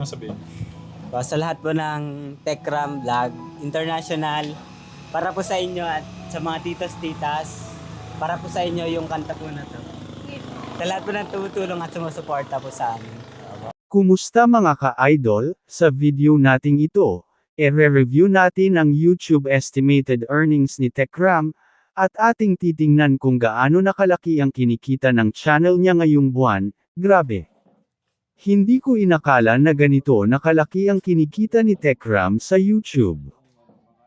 Ano sabihin? Sa lahat po ng Techram Vlog International, para po sa inyo at sa mga titos-titas, para po sa inyo yung kanta po na to. Sa lahat po ng tumutulong at sumusuporta po sa amin. Kumusta mga ka-idol? Sa video nating ito, i-review natin ang YouTube estimated earnings ni Techram, at ating titingnan kung gaano nakalaki ang kinikita ng channel niya ngayong buwan. Grabe! Hindi ko inakala na ganito nakalaki ang kinikita ni Techram sa YouTube.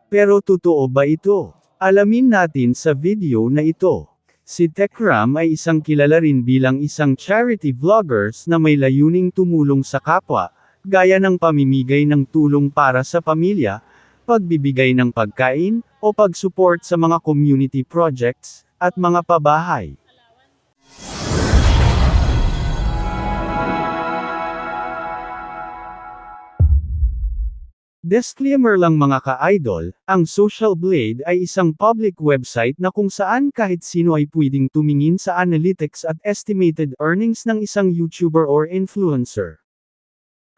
Pero totoo ba ito? Alamin natin sa video na ito. Si Techram ay isang kilala rin bilang isang charity vloggers na may layuning tumulong sa kapwa, gaya ng pamimigay ng tulong para sa pamilya, pagbibigay ng pagkain, o pag-support sa mga community projects, at mga pabahay. Disclaimer lang mga ka-idol, ang Social Blade ay isang public website na kung saan kahit sino ay pwedeng tumingin sa analytics at estimated earnings ng isang YouTuber or influencer.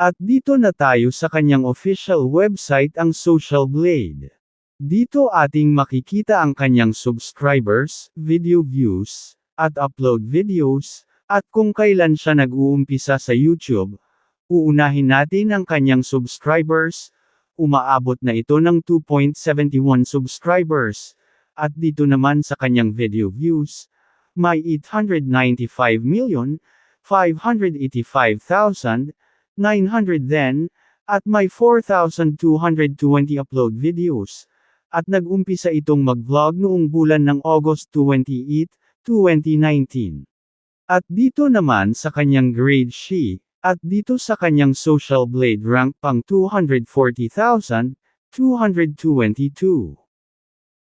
At dito na tayo sa kanyang official website, ang Social Blade. Dito ating makikita ang kanyang subscribers, video views, at upload videos, at kung kailan siya nag-uumpisa sa YouTube. Uunahin natin ang kanyang subscribers. Umaabot na ito ng 2.71 subscribers, at dito naman sa kanyang video views, may 895,585,900 then, at may 4,220 upload videos, at nag-umpisa itong mag-vlog noong bulan ng August 28, 2019. At dito naman sa kanyang grade sheet, at dito sa kanyang Social Blade rank pang 240,222.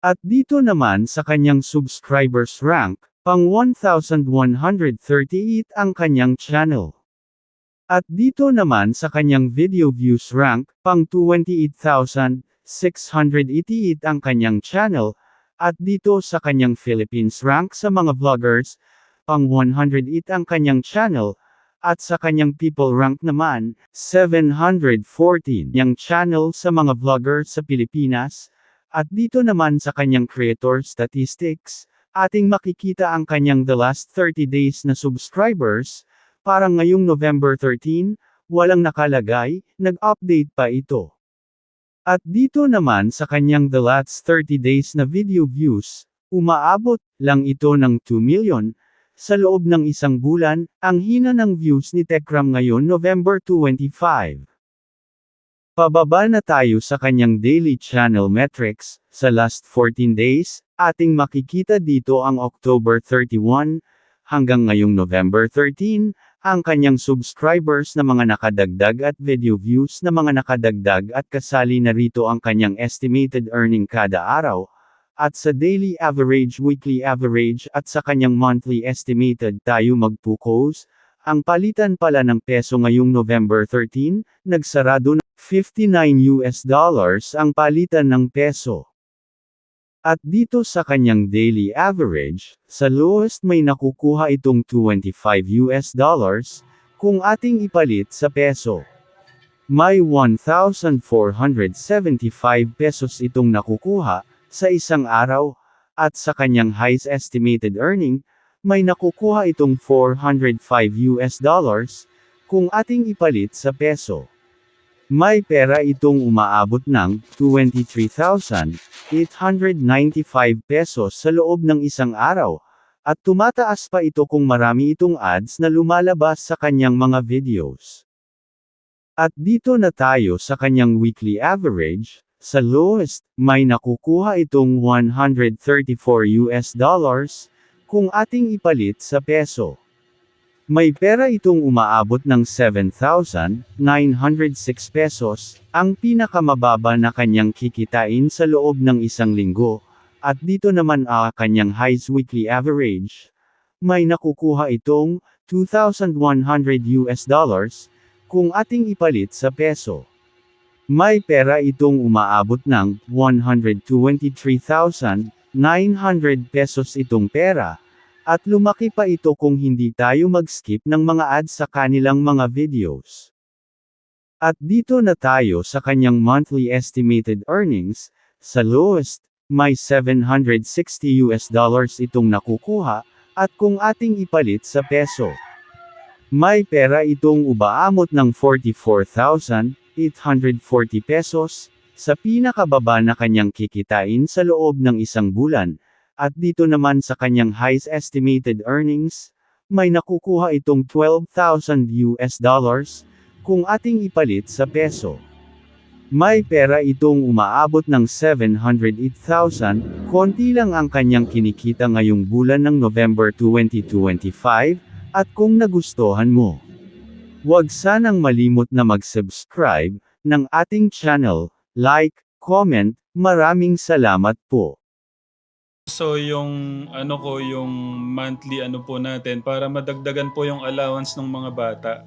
At dito naman sa kanyang subscribers rank, pang 1,138 ang kanyang channel. At dito naman sa kanyang video views rank, pang 28,688 ang kanyang channel, at dito sa kanyang Philippines rank sa mga vloggers, pang 108 ang kanyang channel, at sa kanyang people rank naman, 714 yung channel sa mga vlogger sa Pilipinas, at dito naman sa kanyang creator statistics, ating makikita ang kanyang the last 30 days na subscribers, parang ngayong November 13, walang nakalagay, nag-update pa ito. At dito naman sa kanyang the last 30 days na video views, umaabot lang ito ng 2 million, sa loob ng isang bulan. Ang hina ng views ni Techram ngayon November 25. Pababa na tayo sa kanyang daily channel metrics. Sa last 14 days, ating makikita dito ang October 31, hanggang ngayong November 13, ang kanyang subscribers na mga nakadagdag at video views na mga nakadagdag, at kasali na rito ang kanyang estimated earning kada araw, at sa daily average, weekly average, at sa kanyang monthly estimated tayo mag-focus. Ang palitan pala ng peso ngayong November 13, nagsarado na $59 ang palitan ng peso. At dito sa kanyang daily average, sa lowest may nakukuha itong $25 kung ating ipalit sa peso. May 1,475 pesos itong nakukuha sa isang araw, at sa kanyang highest estimated earning, may nakukuha itong $405 kung ating ipalit sa peso. May pera itong umaabot ng 23,895 pesos sa loob ng isang araw, at tumataas pa ito kung marami itong ads na lumalabas sa kanyang mga videos. At dito na tayo sa kanyang weekly average. Sa lowest, may nakukuha itong $134 kung ating ipalit sa peso. May pera itong umaabot ng 7,906 pesos, ang pinakamababa na kanyang kikitain sa loob ng isang linggo, at dito naman ang kanyang highest weekly average. May nakukuha itong $2,100 kung ating ipalit sa peso. May pera itong umaabot ng 123,900 pesos itong pera, at lumaki pa ito kung hindi tayo mag-skip ng mga ads sa kanilang mga videos. At dito na tayo sa kanyang monthly estimated earnings. Sa lowest, may $760 itong nakukuha, at kung ating ipalit sa peso, may pera itong umaabot ng 44,840 pesos, sa pinakababa na kanyang kikitain sa loob ng isang bulan. At dito naman sa kanyang highest estimated earnings, may nakukuha itong $12,000, kung ating ipalit sa peso. May pera itong umaabot ng 708,000, konti lang ang kanyang kinikita ngayong bulan ng November 2025, at kung nagustuhan mo, huwag sanang malimot na mag-subscribe ng ating channel, like, comment, maraming salamat po. So yung yung monthly po natin para madagdagan po yung allowance ng mga bata.